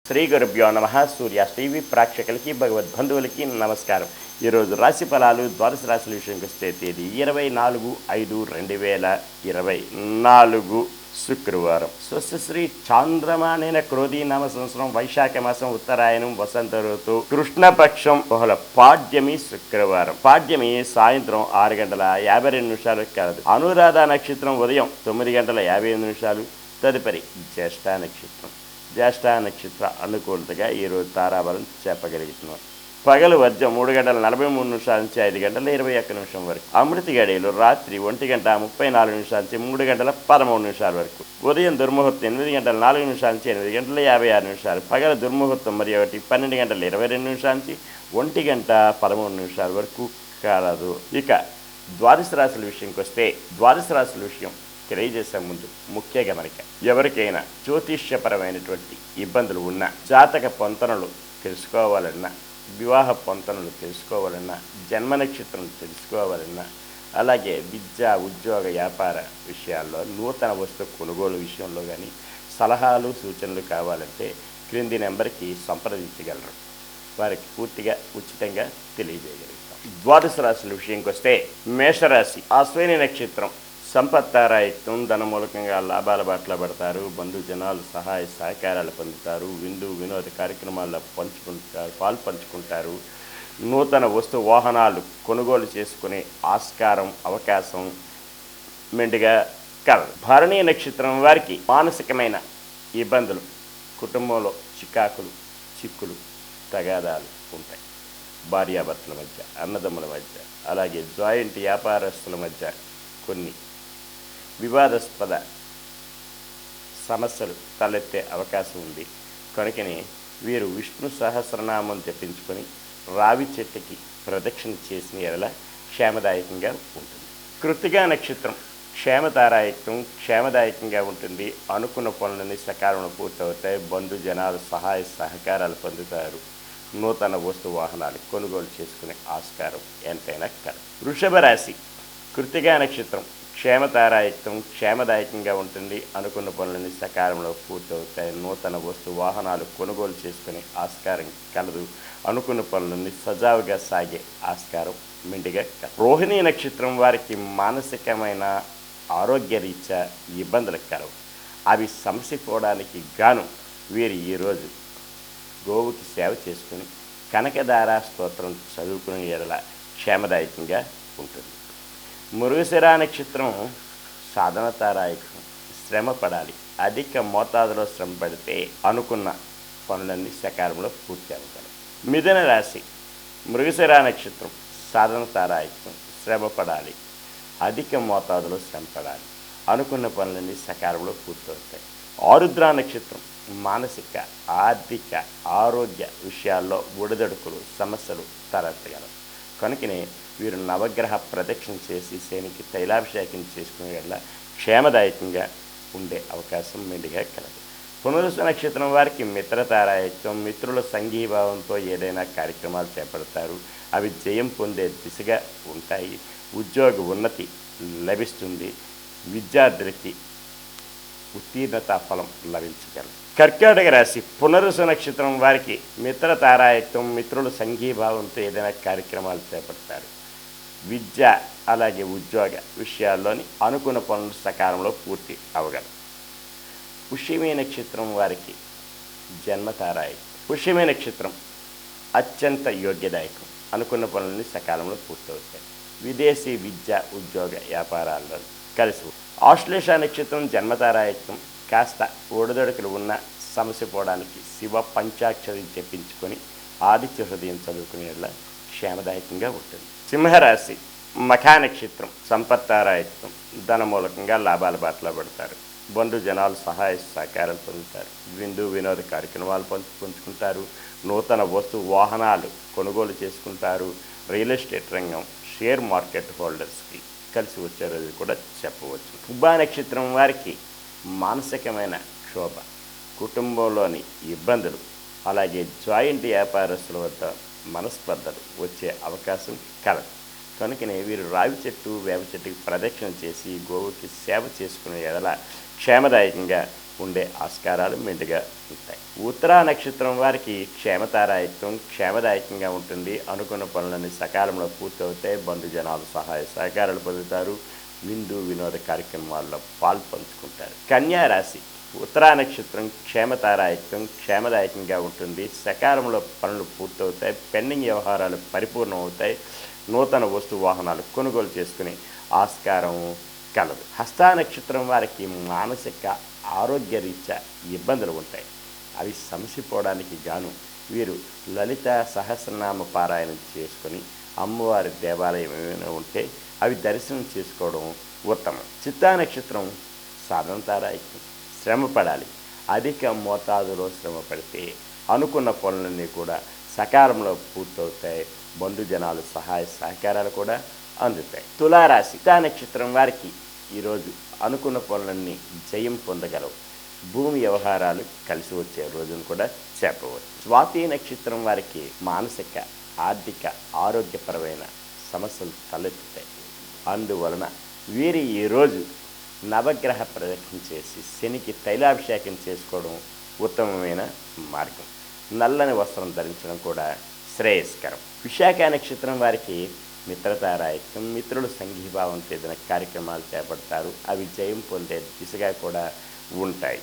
శ్రీ గురుభ్యో నమ. సూర్య టీవీ ప్రేక్షకులకి భగవద్బంధువులకి నమస్కారం. ఈరోజు రాశి ఫలాలు ద్వాదశ రాశుల విషయంకి వస్తే తేదీ 24/5/2024 శుక్రవారం. స్వస్తిశ్రీ చాంద్రమానేన క్రోధీ నామ సంవత్సరం వైశాఖ మాసం ఉత్తరాయణం వసంత ఋతువు కృష్ణపక్షం బహుళ పాడ్యమి శుక్రవారం. పాడ్యమి సాయంత్రం 6:52 కలదు. అనురాధ నక్షత్రం ఉదయం 9:58. తదుపరి జ్యేష్ఠ నక్షత్రం. జ్యేష్ఠ నక్షత్ర అనుకూలతగా ఈరోజు తారాబలం చెప్పగలుగుతున్నాం. పగలు వర్జం 3:43 నుంచి 5:21 వరకు. అమృతి గడియలు రాత్రి 1:34 నుంచి 3:13 వరకు. ఉదయం దుర్ముహూర్తం 8:04 నుంచి 8:56. పగల దుర్ముహూర్తం మరి 12:22 నుంచి 1:13 వరకు కలదు. ఇక ద్వాదశ రాశుల విషయంకి వస్తే ద్వాదశ రాశుల విషయం తెలియజేసే ముందు ముఖ్య గమనిక. ఎవరికైనా జ్యోతిష్యపరమైనటువంటి ఇబ్బందులు ఉన్నా, జాతక పొంతనలు తెలుసుకోవాలన్నా, వివాహ పొంతనలు తెలుసుకోవాలన్నా, జన్మ నక్షత్రం తెలుసుకోవాలన్నా, అలాగే విద్య ఉద్యోగ వ్యాపార విషయాల్లో నూతన వస్తు కొనుగోలు విషయంలో కానీ సలహాలు సూచనలు కావాలంటే క్రింది నెంబర్కి సంప్రదించగలరు. వారికి పూర్తిగా ఉచితంగా తెలియజేయగలుగుతాం. ద్వాదశ రాశుల విషయంకి వస్తే మేషరాశి. అశ్విని నక్షత్రం. సంపత్తారాయుక్తం. ధనమూలకంగా లాభాల బాటలో పడతారు. బంధుజనాలు సహాయ సహకారాలు పొందుతారు. విందు వినోద కార్యక్రమాల్లో పాల్పంచుకుంటారు. నూతన వస్తు వాహనాలు కొనుగోలు చేసుకునే ఆస్కారం అవకాశం మెండుగా కలదు. భరణీ నక్షత్రం వారికి మానసికమైన ఇబ్బందులు, కుటుంబంలో చికాకులు, చిక్కులు, తగాదాలు ఉంటాయి. భార్యాభర్తల మధ్య, అన్నదమ్ముల మధ్య, అలాగే జాయింట్ వ్యాపారస్తుల మధ్య కొన్ని వివాదాస్పద సమస్యలు తలెత్తే అవకాశం ఉంది. కనుకనే వీరు విష్ణు సహస్రనామం జపించుకొని రావి చెట్టుకి ప్రదక్షిణ చేసిన ఎడల క్షేమదాయకంగా ఉంటుంది. కృత్తికా నక్షత్రం. క్షేమదాయకంగా ఉంటుంది. అనుకున్న పనులన్నీ సకాలంలో పూర్తవుతాయి. బంధుజనాలు సహాయ సహకారాలు పొందుతారు. నూతన వస్తు వాహనాలు కొనుగోలు చేసుకునే ఆస్కారం ఎంతైనా కలదు. వృషభ రాశి. కృత్తికా నక్షత్రం. క్షేమదాయకంగా ఉంటుంది. అనుకున్న పనులన్నీ సకాలంలో పూర్తవుతాయి. నూతన వస్తు వాహనాలు కొనుగోలు చేసుకునే ఆస్కారం కలదు. అనుకున్న పనులన్నీ సజావుగా సాగే ఆస్కారం మెండుగా కలదు. రోహిణీ నక్షత్రం వారికి మానసికమైన ఆరోగ్య రీత్యా ఇబ్బందులు కలవు. అవి సమసిపోవడానికి గాను వీరు ఈరోజు గోవుకి సేవ చేసుకుని కనకదార స్తోత్రం చదువుకునే ఎడల క్షేమదాయకంగా ఉంటుంది. మృగశిర నక్షత్రం. సాధన తారాయకం. శ్రమ పడాలి. అధిక మోతాదులో శ్రమ పడితే అనుకున్న పనులన్నీ సకాలంలో పూర్తి అవ్వగలవు. మిథున రాశి. మృగశిర నక్షత్రం. సాధన తారాయకం. శ్రమ పడాలి. అధిక మోతాదులో శ్రమ పడాలి. అనుకున్న పనులన్నీ సకాలంలో పూర్తవుతాయి. ఆరుద్ర నక్షత్రం. మానసిక ఆర్థిక ఆరోగ్య విషయాల్లో ఒడిదొడుకులు సమస్యలు తలెత్తగలవు. కనుకనే వీరు నవగ్రహ ప్రదక్షిణ చేసి శనికి తైలాభిషేకం చేసుకునే వల్ల క్షేమదాయకంగా ఉండే అవకాశం మెండుగా కలదు. పునరుస నక్షత్రం వారికి మిత్రతారాయత్వం. మిత్రుల సంఘీభావంతో ఏదైనా కార్యక్రమాలు చేపడతారు. అవి జయం పొందే దిశగా ఉంటాయి. ఉద్యోగ ఉన్నతి లభిస్తుంది. విద్యార్థులకి ఉత్తీర్ణతా ఫలం లభించగలదు. కర్కాటక రాశి. పునరుస నక్షత్రం వారికి మిత్రతారాయత్వం. మిత్రుల సంఘీభావంతో ఏదైనా కార్యక్రమాలు చేపడతారు. విద్య అలాగే ఉద్యోగ విషయాల్లోని అనుకున్న పనులు సకాలంలో పూర్తి అవగలరు. పుష్యమి నక్షత్రం వారికి జన్మతారాయకం. పుష్యమి నక్షత్రం అత్యంత యోగ్యదాయకం. అనుకున్న పనులని సకాలంలో పూర్తవుతాయి. విదేశీ విద్య ఉద్యోగ వ్యాపారాల్లో కలిసి. ఆశ్లేష నక్షత్రం జన్మతారాయకం. కాస్త ఒడిదొడుకులు ఉన్న సమస్య పోవడానికి శివ పంచాక్షరి జపించుకొని ఆదిత్య హృదయం చదువుకునేలా క్షేమదాయకంగా ఉంటుంది. సింహరాశి. మఖా నక్షత్రం. సంపత్తారాయత్వం. ధనమూలకంగా లాభాల బాటలో పడతారు. బంధుజనాలు సహాయ సహకారాలు పొందుతారు. విందు వినోద కార్యక్రమాలు పంచుకుంటారు. నూతన వస్తు వాహనాలు కొనుగోలు చేసుకుంటారు. రియల్ ఎస్టేట్ రంగం, షేర్ మార్కెట్ హోల్డర్స్కి కలిసి వచ్చే రోజు కూడా చెప్పవచ్చు. ఉభా నక్షత్రం వారికి మానసికమైన క్షోభ, కుటుంబంలోని ఇబ్బందులు, అలాగే జాయింట్ వ్యాపారస్తుల వద్ద మనస్పర్ధలు వచ్చే అవకాశం కలదు. కనుకనే వీరు రావి చెట్టు వేప చెట్టుకి ప్రదక్షిణ చేసి గోవుకి సేవ చేసుకునే ఎడల క్షేమదాయకంగా ఉండే ఆస్కారాలు మెండుగా ఉంటాయి. ఉత్తరా నక్షత్రం వారికి క్షేమతారాయత్వం క్షేమదాయకంగా ఉంటుంది. అనుకున్న పనులన్నీ సకాలంలో పూర్తవుతాయి. బంధుజనాలు సహాయ సహకారాలు పొందుతారు. విందు వినోద కార్యక్రమాల్లో పాల్పంచుకుంటారు. కన్యా రాశి ఉత్తరా నక్షత్రం క్షేమతారాయత్వం క్షేమదాయకంగా ఉంటుంది. సకాలంలో పనులు పూర్తవుతాయి. పెండింగ్ వ్యవహారాలు పరిపూర్ణం అవుతాయి. నూతన వస్తు వాహనాలు కొనుగోలు చేసుకుని ఆస్కారం కలదు. హస్తా నక్షత్రం వారికి మానసిక ఆరోగ్య రీత్యా ఇబ్బందులు ఉంటాయి. అవి సమసిపోవడానికి గాను వీరు లలిత సహస్రనామ పారాయణం చేసుకొని అమ్మవారి దేవాలయం ఏమైనా ఉంటే అవి దర్శనం చేసుకోవడం ఉత్తమం. చిత్తా నక్షత్రం సాధనతారాయకం శ్రమ పడాలి. అధిక మోతాదులో శ్రమ పడితే అనుకున్న పనులన్నీ కూడా సకాలంలో పూర్తవుతాయి. బంధుజనాలు సహాయ సహకారాలు కూడా అందుతాయి. తులారాశి చిత్తా నక్షత్రం వారికి ఈరోజు అనుకున్న పనులన్నీ జయం పొందగలవు. భూమి వ్యవహారాలు కలిసి వచ్చే రోజును కూడా చెప్పవచ్చు. స్వాతి నక్షత్రం వారికి మానసిక ఆర్థిక ఆరోగ్యపరమైన సమస్యలు తలెత్తుతాయి. అందువలన వీరి ఈరోజు నవగ్రహ ప్రదక్షిణ చేసి శనికి తైలాభిషేకం చేసుకోవడం ఉత్తమమైన మార్గం. నల్లని వస్త్రం ధరించడం కూడా శ్రేయస్కరం. విశాఖ నక్షత్రం వారికి మిత్రతారాయకం మిత్రులు సంఘీభావంతో ఏదైనా కార్యక్రమాలు చేపడతారు. అవి జయం పొందే దిశగా కూడా ఉంటాయి.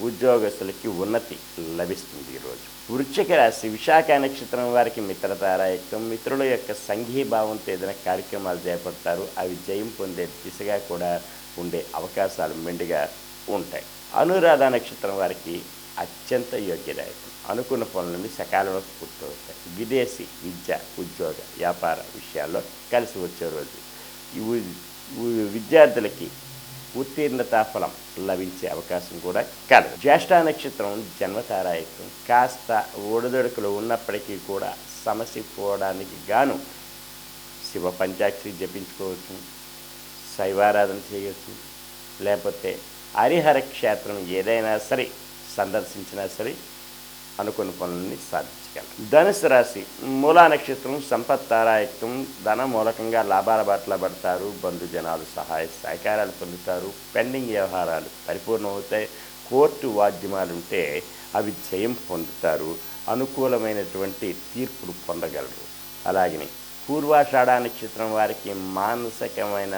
ఉద్యోగస్తులకి ఉన్నతి లభిస్తుంది ఈరోజు. వృశ్చిక రాశి విశాఖ నక్షత్రం వారికి మిత్రతారాయకం మిత్రుల యొక్క సంఘీభావంతో ఏదైనా కార్యక్రమాలు చేపడతారు. అవి జయం పొందే దిశగా కూడా ఉండే అవకాశాలు మెండుగా ఉంటాయి. అనురాధ నక్షత్రం వారికి అత్యంత యోగ్యదాయకం. అనుకున్న పనులన్నీ సకాలంలో పూర్తవుతాయి. విదేశీ విద్య ఉద్యోగ వ్యాపార విషయాల్లో కలిసి వచ్చే రోజు. విద్యార్థులకి ఉత్తీర్ణతా ఫలం లభించే అవకాశం కూడా కలదు. జ్యేష్ఠ నక్షత్రం జన్మతారాయకం కాస్త ఒడిదొడుకులు ఉన్నప్పటికీ కూడా సమసిపోవడానికి గాను శివ పంచాక్షరి జపించుకోవచ్చు, శైవారాధన చేయవచ్చు, లేకపోతే హరిహర క్షేత్రం ఏదైనా సరే సందర్శించినా సరే అనుకున్న పనులని సాధించగలరు. ధనుసు రాశి మూలా నక్షత్రం సంపత్తారాయకం ధన మూలకంగా లాభాల బాటలో పడతారు. బంధుజనాలు సహాయ సహకారాలు పొందుతారు. పెండింగ్ వ్యవహారాలు పరిపూర్ణమవుతాయి. కోర్టు వాద్యమాలు ఉంటే అవి జయం పొందుతారు. అనుకూలమైనటువంటి తీర్పులు పొందగలరు. అలాగని పూర్వాషాఢ నక్షత్రం వారికి మానసికమైన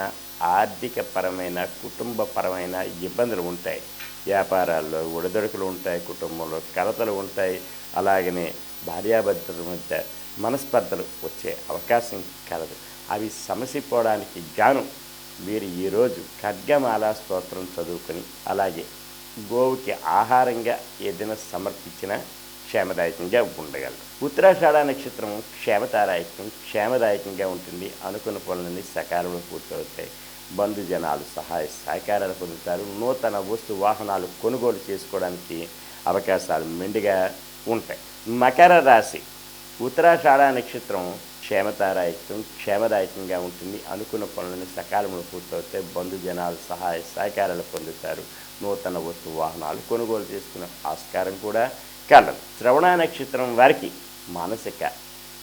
ఆర్థికపరమైన కుటుంబపరమైన ఇబ్బందులు ఉంటాయి. వ్యాపారాల్లో ఒడిదొడుకులు ఉంటాయి. కుటుంబంలో కలతలు ఉంటాయి. అలాగనే భార్యాభర్తల మధ్య మనస్పర్ధలు వచ్చే అవకాశం కలదు. అవి సమసిపోవడానికి గాను వీరు ఈరోజు ఖడ్గమాల స్తోత్రం చదువుకొని అలాగే గోవుకి ఆహారంగా ఏదైనా సమర్పించినా క్షేమదాయకంగా ఉండగలరు. ఉత్తరాషాఢ నక్షత్రం క్షేమదాయకంగా ఉంటుంది. అనుకున్న పనులన్నీ సకాలంలో పూర్తవుతాయి. బంధుజనాలు సహాయ సహకారాలు పొందుతారు. నూతన వస్తు వాహనాలు కొనుగోలు చేసుకోవడానికి అవకాశాలు మెండుగా ఉంటాయి. మకర రాశి ఉత్తరాషాఢ నక్షత్రం క్షేమదాయకంగా ఉంటుంది. అనుకున్న పనులను సకాలంలో పూర్తవుతాయి. బంధుజనాలు సహాయ సహకారాలు పొందుతారు. నూతన వస్తు వాహనాలు కొనుగోలు చేసుకునే ఆస్కారం కూడా కలదు. శ్రవణ నక్షత్రం వారికి మానసిక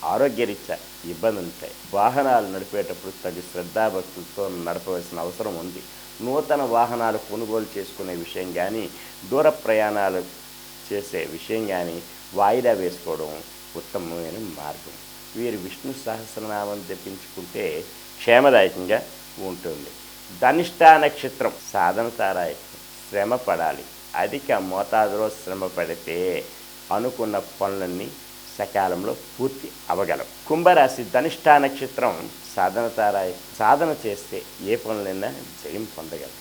ఆరోగ్యరీత్యా ఇబ్బందులు ఉంటాయి. వాహనాలు నడిపేటప్పుడు తగు శ్రద్ధాభక్తులతో నడపవలసిన అవసరం ఉంది. నూతన వాహనాలు కొనుగోలు చేసుకునే విషయం కానీ దూర ప్రయాణాలు చేసే విషయం కానీ వాయిదా వేసుకోవడం ఉత్తమమైన మార్గం. వీరు విష్ణు సహస్రనామం జపించుకుంటే క్షేమదాయకంగా ఉంటుంది. ధనిష్ట నక్షత్రం సాధనతారాయకం శ్రమ పడాలి. అధిక మోతాదులో శ్రమ పడితే అనుకున్న పనులన్నీ సకాలంలో పూర్తి అవగలవు. కుంభరాశి ధనిష్ట నక్షత్రం సాధన చేస్తే ఏ పనులైనా జయం పొందగలరు.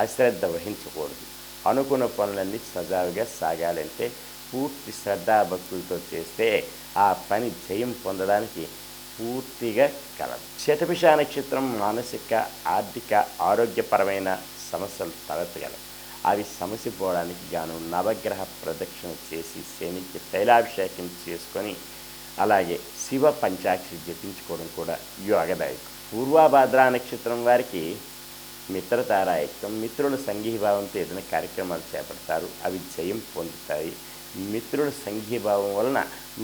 అశ్రద్ధ వహించకూడదు. అనుకున్న పనులన్నీ సజావుగా సాగాలంటే పూర్తి శ్రద్ధాభక్తులతో చేస్తే ఆ పని జయం పొందడానికి పూర్తిగా కలదు. శతభిష నక్షత్రం మానసిక ఆర్థిక ఆరోగ్యపరమైన సమస్యలు తలెత్తగలవు. అవి సమసిపోవడానికి గాను నవగ్రహ ప్రదక్షిణ చేసి శనికి తైలాభిషేకం చేసుకొని అలాగే శివ పంచాక్షరి జపించుకోవడం కూడా యోగదాయకం. పూర్వభాద్ర నక్షత్రం వారికి మిత్రతారాయకం మిత్రుల సంఘీభావంతో ఏదైనా కార్యక్రమాలు చేపడతారు. అవి జయం పొందుతాయి. మిత్రుల సంఘీభావం వలన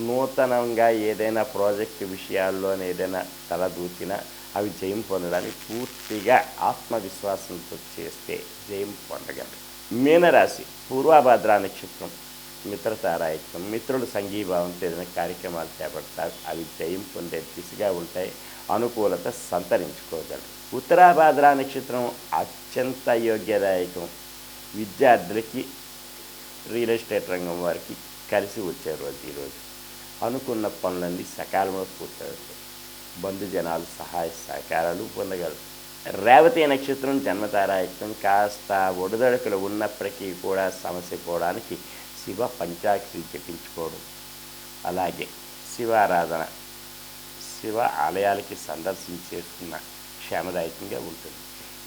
నూతనంగా ఏదైనా ప్రాజెక్టు విషయాల్లో ఏదైనా తలదూచినా అవి జయం పొందడానికి పూర్తిగా ఆత్మవిశ్వాసంతో చేస్తే జయం పొందగలరు. మీనరాశి పూర్వాభాద్ర నక్షత్రం మిత్రతారాయత్వం, మిత్రులు సంఘీభావంతో ఏదైనా కార్యక్రమాలు చేపడతారు, అవి జయం పొందే దిశగా ఉంటాయి, అనుకూలత సంతరించుకోగలరు. ఉత్తరాభాద్ర నక్షత్రం అత్యంత యోగ్యదాయకం, విద్యార్థులకి, రియల్ ఎస్టేట్ రంగం వారికి కలిసి వచ్చే రోజు ఈరోజు. అనుకున్న పనులన్నీ సకాలంలో పూర్తవుతాయి, బంధుజనాలు సహాయ సహకారాలు పొందగలరు. రేవతి నక్షత్రం జన్మతారాయత్వం, కాస్త ఒడిదొడుకులు ఉన్నప్పటికీ కూడా సమస్య పోవడానికి శివ పంచాక్షరి జపించుకోవడం, అలాగే శివారాధన, శివ ఆలయాలకి సందర్శించేసుకున్న క్షేమదాయకంగా ఉంటుంది.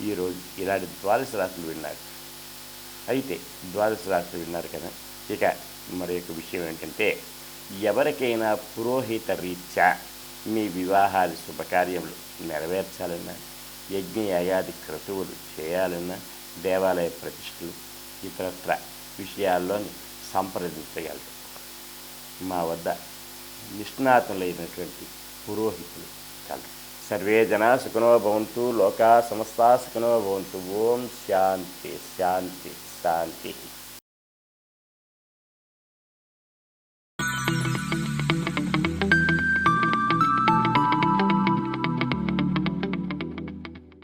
ఈరోజు ఇలాంటి ద్వాదశ రాశులు విన్నారు. అయితే ద్వాదశ రాశులు విన్నారు కదా, ఇక మరి యొక్క విషయం ఏంటంటే, ఎవరికైనా పురోహిత రీత్యా మీ వివాహాది శుభకార్యములు నెరవేర్చాలన్నా, యజ్ఞయాగాది క్రతువులు చేయాలన్నా, దేవాలయ ప్రతిష్టలు ఇతరత్ర విషయాల్లోని సంప్రదించగలరు. మా వద్ద నిష్ణాతులైనటువంటి పురోహితులు కలరు. సర్వే జనా సుఖినో భవంతు, లోకా సమస్తా సుఖినో భవంతు. ఓం శాంతి శాంతి శాంతి.